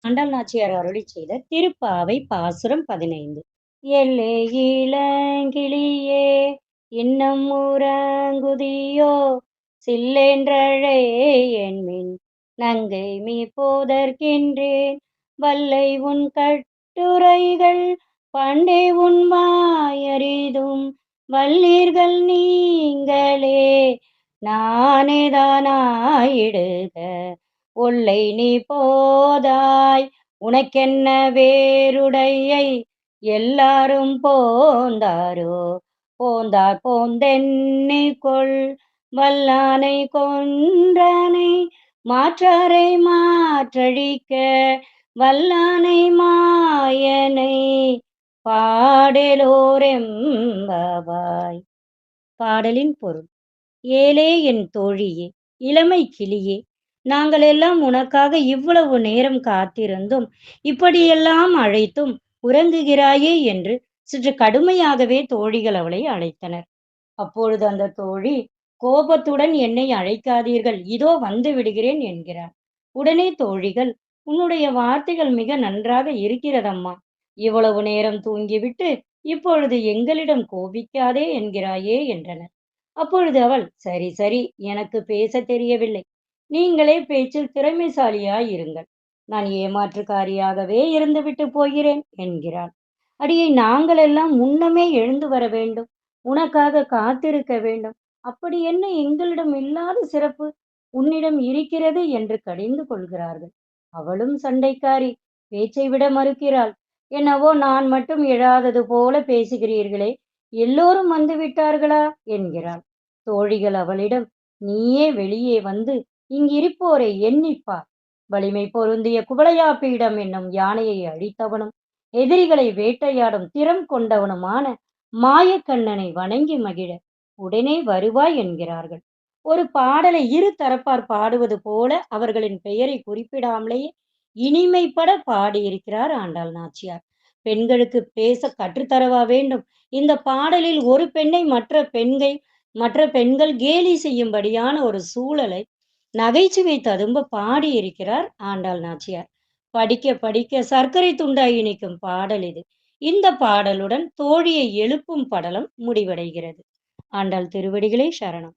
ஆண்டாள் நாச்சியார் அருளிச் செய்த திருப்பாவை பாசுரம் 15. எல்லே இளங்கிளியே இன்னம் உறங்குதியோ சில்லென்றழே என்மின் நங்கை மீ போதற்கின்றேன் வல்லை உன் கட்டுரைகள் பண்டே உன் வாயறிதும் வல்லீர்கள் நீங்களே நானேதானாயிடுக ஒல்லை நீ போதாய் உனக்கென்ன வேறுடையை எல்லாரும் போந்தாரோ போந்தார் போந்தென்னை கொள் வல்லானை கொன்றனை மாற்றாரை மாற்றழிக்க வல்லானை மாயனை பாடலோரெம்பவாய். பாடலின் பொருள். ஏலே என் தோழியே, இளமை கிளியே, நாங்கள் எல்லாம் உனக்காக இவ்வளவு நேரம் காத்திருந்தும் இப்படியெல்லாம் அழைத்தும் உறங்குகிறாயே என்று சற்று கடுமையாகவே தோழிகள் அவளை அழைத்தனர். அப்பொழுது அந்த தோழி கோபத்துடன் என்னை அழைக்காதீர்கள், இதோ வந்து விடுகிறேன் என்கிறார். உடனே தோழிகள், உன்னுடைய வார்த்தைகள் மிக நன்றாக இருக்கிறதம்மா, இவ்வளவு நேரம் தூங்கிவிட்டு இப்பொழுது எங்களிடம் கோபிக்காதே என்கிறாயே என்றனர். அப்பொழுது அவள், சரி சரி, எனக்கு பேச தெரியவில்லை, நீங்களே பேச்சில் திறமைசாலியாய் இருங்கள், நான் ஏமாற்றுக்காரியாகவே இருந்துவிட்டு போகிறேன் என்கிறாள். அடியை, நாங்கள் எல்லாம் முன்னமே எழுந்து வர வேண்டும், உனக்காக காத்திருக்க வேண்டும், அப்படி என்ன எங்களிடம் இல்லாத சிறப்பு உன்னிடம் இருக்கிறது என்று கடிந்து கொள்கிறார்கள். அவளும் சண்டைக்காரி, பேச்சை விட மறுக்கிறாள். என்னவோ நான் மட்டும் எழாதது போல பேசுகிறீர்களே, எல்லோரும் வந்து விட்டார்களா என்கிறாள். தோழிகள் அவளிடம், நீயே வெளியே வந்து இங்கிருப்போரை எண்ணிப்பார், வலிமை பொருந்திய குவளையாப்பீடம் என்னும் யானையை அழித்தவனும் எதிரிகளை வேட்டையாடும் திறம் கொண்டவனுமான மாயக்கண்ணனை வணங்கி மகிழ உடனே வருவாய் என்கிறார்கள். ஒரு பாடலை இரு தரப்பார் பாடுவது போல அவர்களின் பெயரை குறிப்பிடாமலேயே இனிமைப்பட பாடியிருக்கிறார் ஆண்டாள் நாச்சியார். பெண்களுக்கு பேச கற்றுத்தரவா வேண்டும்? இந்த பாடலில் ஒரு பெண்ணை மற்ற பெண்கள் கேலி செய்யும்படியான ஒரு சூழலை நகைச்சுவை ததும்ப பாடியிருக்கிறார் ஆண்டாள் நாச்சியார். படிக்க படிக்க சர்க்கரை துண்டாய் இனிக்கும் பாடல் இது. இந்த பாடலுடன் தோழியை எழுப்பும் படலம் முடிவடைகிறது. ஆண்டாள் திருவடிகளே சரணம்.